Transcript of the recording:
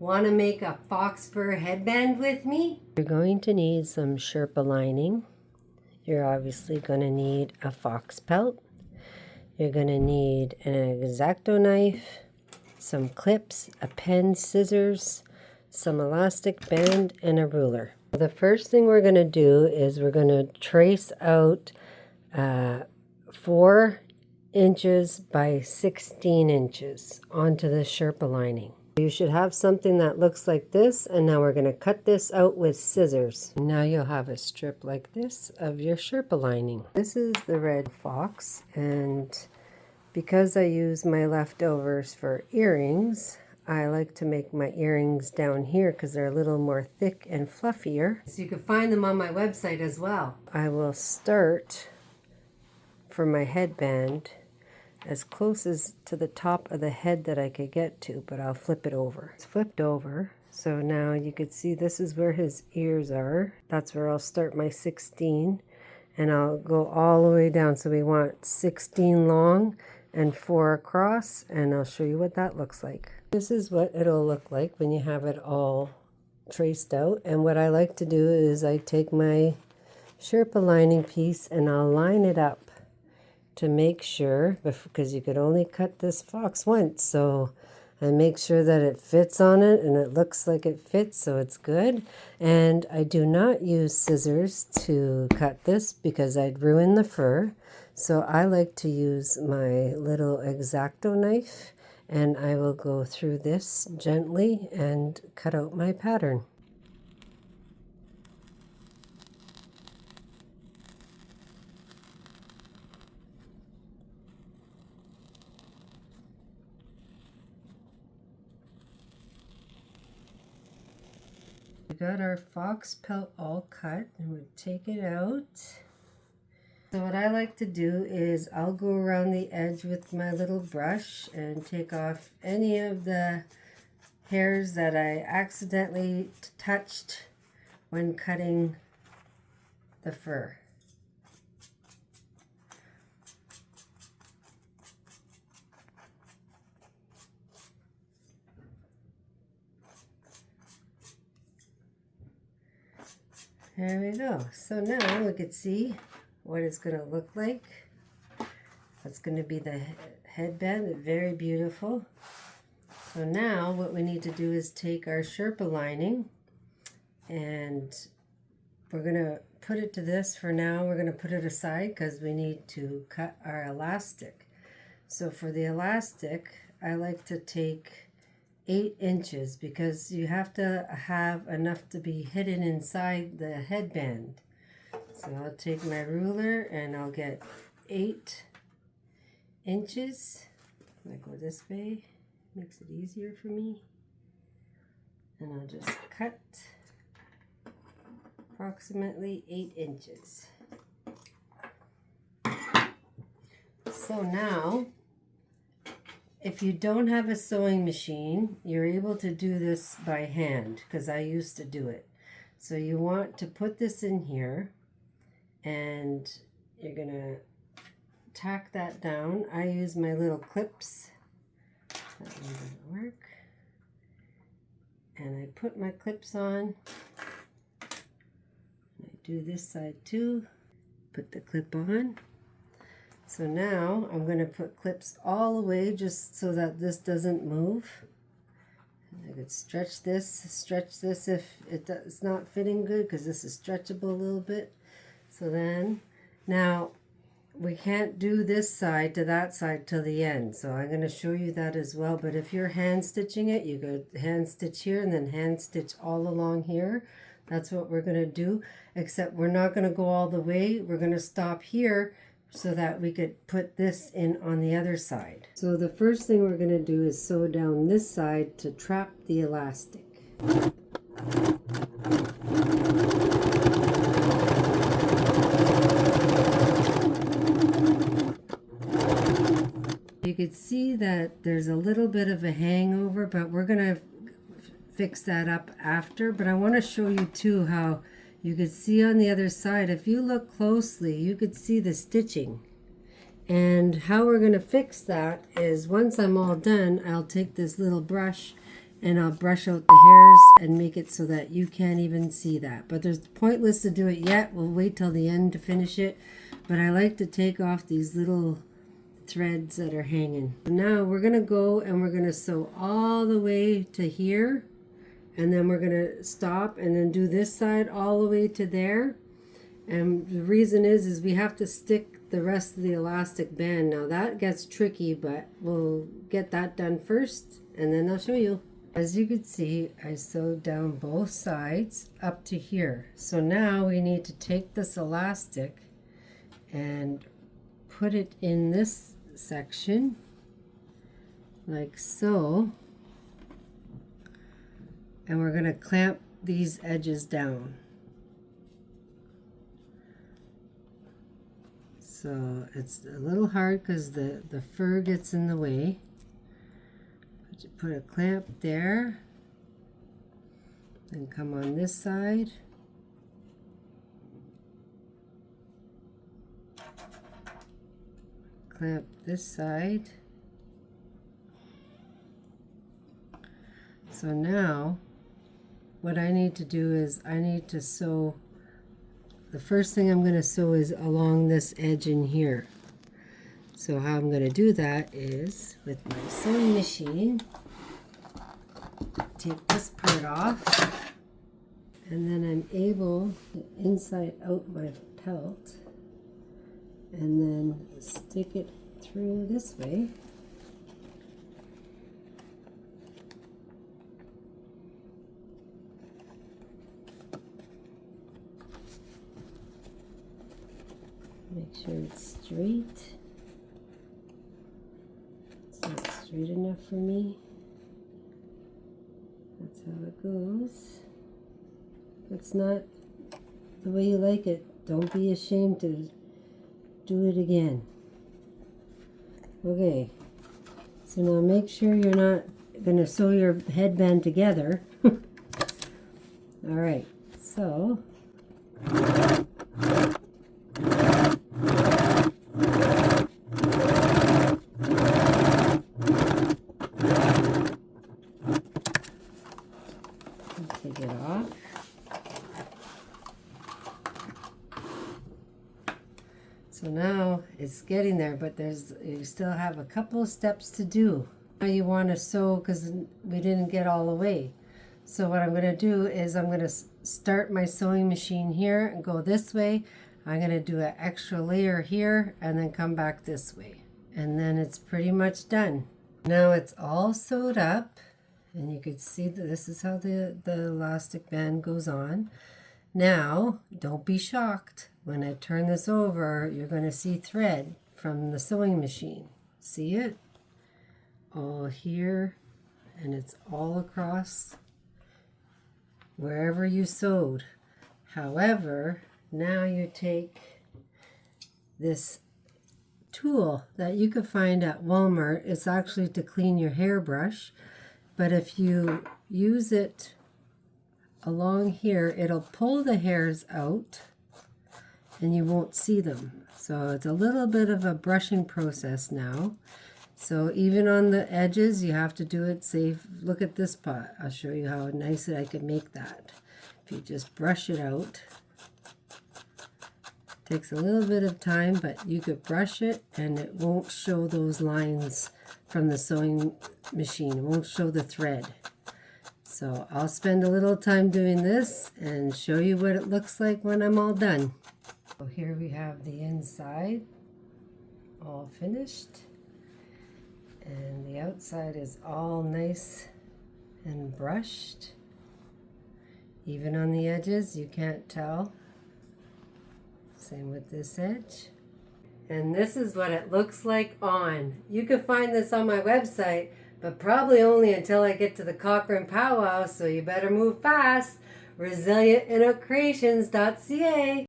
Want to make a fox fur headband with me? You're going to need some Sherpa lining. You're obviously going to need a fox pelt. You're going to need an X-Acto knife, some clips, a pen, scissors, some elastic band, and a ruler. The first thing we're going to do is we're going to trace out 4 inches by 16 inches onto the Sherpa lining. You should have something that looks like this, and now we're going to cut this out with scissors. Now you'll have a strip like this of your Sherpa lining. This is the red fox, and because I use my leftovers for earrings, I like to make my earrings down here because they're a little more thick and fluffier. So you can find them on my website as well. I will start for my headband as close as to the top of the head that I could get to, but I'll flip it over. It's flipped over, so now you can see this is where his ears are. That's where I'll start my 16, and I'll go all the way down. So we want 16 long and 4 across, and I'll show you what that looks like. This is what it'll look like when you have it all traced out. And what I like to do is I take my Sherpa lining piece and I'll line it up to make sure, because you could only cut this fox once, so I make sure that it fits on it and it looks like it fits, so it's good. And I do not use scissors to cut this because I'd ruin the fur, so I like to use my little X-Acto knife, and I will go through this gently and cut out my pattern. We got our fox pelt all cut, and we take it out. So what I like to do is I'll go around the edge with my little brush and take off any of the hairs that I accidentally touched when cutting the fur. There we go. So now we can see what it's going to look like. That's going to be the headband. Very beautiful. So now what we need to do is take our Sherpa lining, and we're going to put it to this for now. We're going to put it aside because we need to cut our elastic. So for the elastic, I like to take 8 inches because you have to have enough to be hidden inside the headband. So I'll take my ruler and I'll get 8 inches. I go this way, makes it easier for me. And I'll just cut approximately 8 inches. So now, if you don't have a sewing machine, you're able to do this by hand, because I used to do it. So you want to put this in here, and you're going to tack that down. I use my little clips. That one doesn't work. And I put my clips on. I do this side too. Put the clip on. So now I'm going to put clips all the way just so that this doesn't move. I could stretch this if it's not fitting good, because this is stretchable a little bit. So then, now we can't do this side to that side till the end. So I'm going to show you that as well. But if you're hand stitching it, you go hand stitch here and then hand stitch all along here. That's what we're going to do, except we're not going to go all the way. We're going to stop here so that we could put this in on the other side. So the first thing we're going to do is sew down this side to trap the elastic. You could see that there's a little bit of a hangover, but we're going to fix that up after. But I want to show you too how you could see on the other side, if you look closely, you could see the stitching. And how we're going to fix that is, once I'm all done, I'll take this little brush and I'll brush out the hairs and make it so that you can't even see that. But there's pointless to do it yet. We'll wait till the end to finish it. But I like to take off these little threads that are hanging. Now we're going to go and we're going to sew all the way to here, and then we're going to stop and then do this side all the way to there. And the reason is we have to stick the rest of the elastic band. Now that gets tricky, but we'll get that done first and then I'll show you. As you can see, I sewed down both sides up to here. So now we need to take this elastic and put it in this section like so, and we're going to clamp these edges down. So it's a little hard because the fur gets in the way. But you put a clamp there, then come on this side. Clamp this side. So now what I need to do is I need to sew. The first thing I'm going to sew is along this edge in here. So how I'm going to do that is with my sewing machine. Take this part off, and then I'm able to inside out my pelt and then stick it through this way. Make sure it's straight. It's not straight enough for me. That's how it goes. If it's not the way you like it, don't be ashamed to do it again. Okay, so now make sure you're not going to sew your headband together. All right, so take it off. So now it's getting there, but you still have a couple of steps to do. Now you want to sew because we didn't get all the way. So what I'm going to do is I'm going to start my sewing machine here and go this way. I'm going to do an extra layer here and then come back this way. And then it's pretty much done. Now it's all sewed up, and you can see that this is how the elastic band goes on. Now, don't be shocked. When I turn this over, you're going to see thread from the sewing machine. See it? All here, and it's all across wherever you sewed. However, now you take this tool that you could find at Walmart. It's actually to clean your hairbrush, but if you use it along here, it'll pull the hairs out and you won't see them. So it's a little bit of a brushing process now. So even on the edges, you have to do it safe. Look at this part. I'll show you how nice I could make that. If you just brush it out. Takes a little bit of time, but you could brush it and it won't show those lines from the sewing machine. It won't show the thread. So I'll spend a little time doing this and show you what it looks like when I'm all done. So here we have the inside all finished, and the outside is all nice and brushed. Even on the edges, you can't tell. Same with this edge. And this is what it looks like on. You can find this on my website, but probably only until I get to the Cochrane powwow, so you better move fast. resilientinukcreations.ca